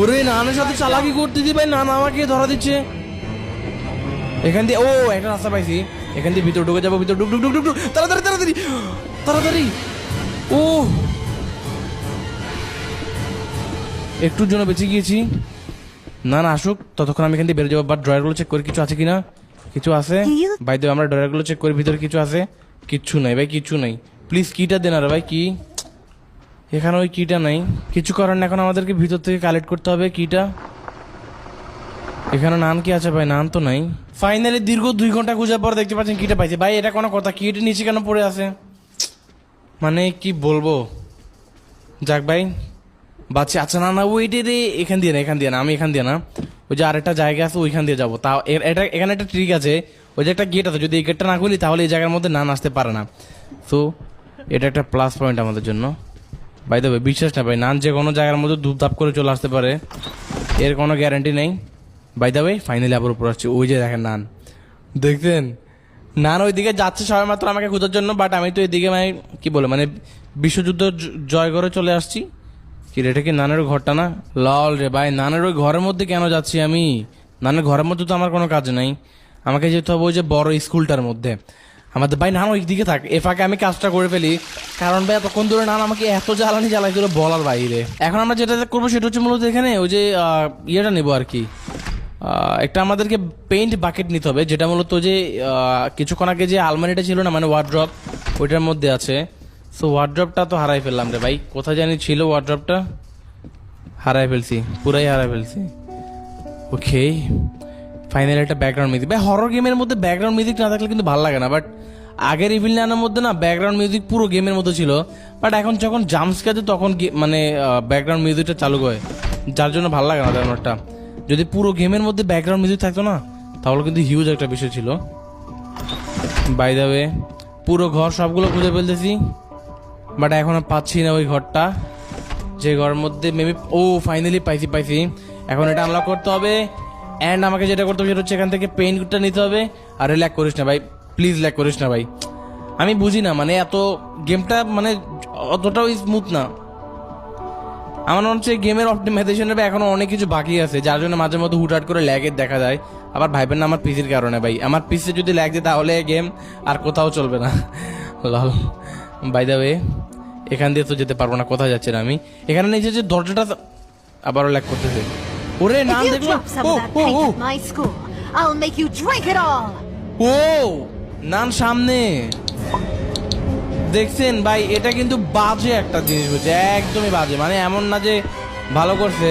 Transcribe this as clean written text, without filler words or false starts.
ওরে নানের সাথে চালাকি করতেছি ভাই, নানা আমাকে ধরা দিচ্ছে। এখান দিয়ে ও একটা রাস্তা পাইছি, এখান দিয়ে ভিতরে ঢুকে যাবো, ভিতরে ঢুক ঢুক ঢুক ঢুক ঢুক, তাড়াতাড়ি তাড়াতাড়ি তাড়াতাড়ি। ও একটুর জন্য বেঁচে গিয়েছি। না না আসুক, ততক্ষণ আমি এখান দিয়ে বেরো যাবো। বাট ড্রয়ারগুলো চেক করি কিছু আছে কিনা। কিছু আছে ভাই, তো আমরা ড্রয়ারগুলো চেক করি ভিতরে কিছু আছে। কিচ্ছু নাই ভাই, কিচ্ছু নাই। প্লিজ কিটা দেন আর ভাই, কি এখানে ওই কিটা নাই। কিছু করার না, এখন আমাদেরকে ভিতর থেকে কালেক্ট করতে হবে কিটা। এখানে নান কি আছে ভাই? নান তো নাই। ফাইনালি দীর্ঘ 2 ঘন্টা খোঁজার পর দেখতে পাচ্ছেন কিটা পাইছে। ভাই এটা কোনো কথা? কিটা নিচে কেন পড়ে আছে? মানে কি বলবো। যাক ভাই বাচ্চা। আচ্ছা না না ওইটে রে, এখান দিয়ে না, এখান দিয়ে না, আমি এখান দিয়ে না। ওই যে আরেকটা জায়গা আছে ওইখান দিয়ে যাবো। তাও এটা এখানে একটা ট্রিক আছে। ওই যে একটা গেট আছে, যদি এই গেটটা না খুলি তাহলে এই জায়গার মধ্যে নান আসতে পারে না। সো এটা একটা প্লাস পয়েন্ট আমাদের জন্য। ভাই দেবে বিশ্বাস না ভাই, নান যে কোনো জায়গার মধ্যে ধূপধাপ করে চলে আসতে পারে, এর কোনো গ্যারান্টি নেই। বাই দা ওয়ে ফাইনালি আবার উপর আসছে। ওই যে দেখেন নান, দেখছেন নান ওইদিকে যাচ্ছে সবাই মাত্র আমাকে খোঁজার জন্য। বাট আমি তো এদিকে মানে কি বলে মানে বিশ্বযুদ্ধ জয় করে চলে আসছি। কি রে, এটা কি নানের ঘরটা না? লল রে ভাই, নানের ওই ঘরের মধ্যে কেন যাচ্ছি আমি? নানের ঘরের মধ্যে তো আমার কোনো কাজ নাই, আমাকে যেতে হবে ওই যে বড় স্কুলটার মধ্যে আমাদের। ভাই নান ওই দিকে থাক, এ ফাঁকে আমি কাজটা করে ফেলি। কারণ ভাই এতক্ষণ ধরে নান আমাকে এত জ্বালানি জ্বালাইছিল বলার বাইরে। এখন আমরা যেটা করবো সেটা হচ্ছে মূলত এখানে ওই যে ইয়েটা নেবো আর কি। একটা আমাদেরকে পেইন্ট বাকেট নিতে হবে, যেটা মূলত যে কিছুক্ষণ আগে যে আলমারিটা ছিল না, মানে ওয়ার্ড্রপ, ওইটার মধ্যে আছে। সো ওয়ার্ড্রপটা তো হারাই ফেললাম রে ভাই, কোথায় জানি ছিল ওয়ার্ড্রপটা, হারাই ফেলছি, পুরাই হারাই ফেলছি। ওকে ফাইনালি একটা ব্যাকগ্রাউন্ড মিউজিক। ভাই হরর গেমের মধ্যে ব্যাকগ্রাউন্ড মিউজিক না থাকলে কিন্তু ভালো লাগে না। বাট আগের ইভিল নানের মধ্যে না ব্যাকগ্রাউন্ড মিউজিক পুরো গেমের মধ্যে ছিল। বাট এখন যখন জাম্পস কাজে তখন মানে ব্যাকগ্রাউন্ড মিউজিকটা চালু করে, যার জন্য ভালো লাগে না তেমন একটা। যদি পুরো গেমের মধ্যে ব্যাকগ্রাউন্ড মিউজিক থাকতো না তাহলে কিন্তু হিউজ একটা বিষয় ছিল। বাই দ্য ওয়ে পুরো ঘর সবগুলো খুঁজে ফেলতেছি, বাট এখন পাচ্ছি না ওই ঘরটা, যে ঘরের মধ্যে মেবি ও ফাইনালি পাইছি। এখন এটা আনলক করতে হবে। অ্যান্ড আমাকে যেটা করতে হবে সেটা হচ্ছে এখান থেকে পেইন্টটা নিতে হবে। আর ল্যাগ করিস না ভাই, প্লিজ ল্যাগ করিস না ভাই। আমি বুঝি না মানে এত গেমটা মানে অতটাও স্মুথ না। আমার মনে হচ্ছে গেমের অপটিমাইজেশনের এখনো অনেক কিছু বাকি আছে, যার জন্য মাঝে মধ্যে হুটহাট করে ল্যাগের দেখা যায়। আবার ভাইবেন না আমার পিসির কারণে ভাই, আমার পিসে যদি ল্যাগ দেয় তাহলে গেম আর কোথাও চলবে না। লাল বাই দ্য ওয়ে এখান দিয়ে তো যেতে পারবো না, কোথায় যাচ্ছে না আমি। এখানে নিচে যে দরজাটা আবারও ল্যাগ করতেছে। ওরে নাম দেখলো, ও নাম সামনে দেখছেন ভাই, এটা কিন্তু বাজে একটা জিনিস হচ্ছে, একদমই বাজে। মানে এমন না যে ভালো করছে।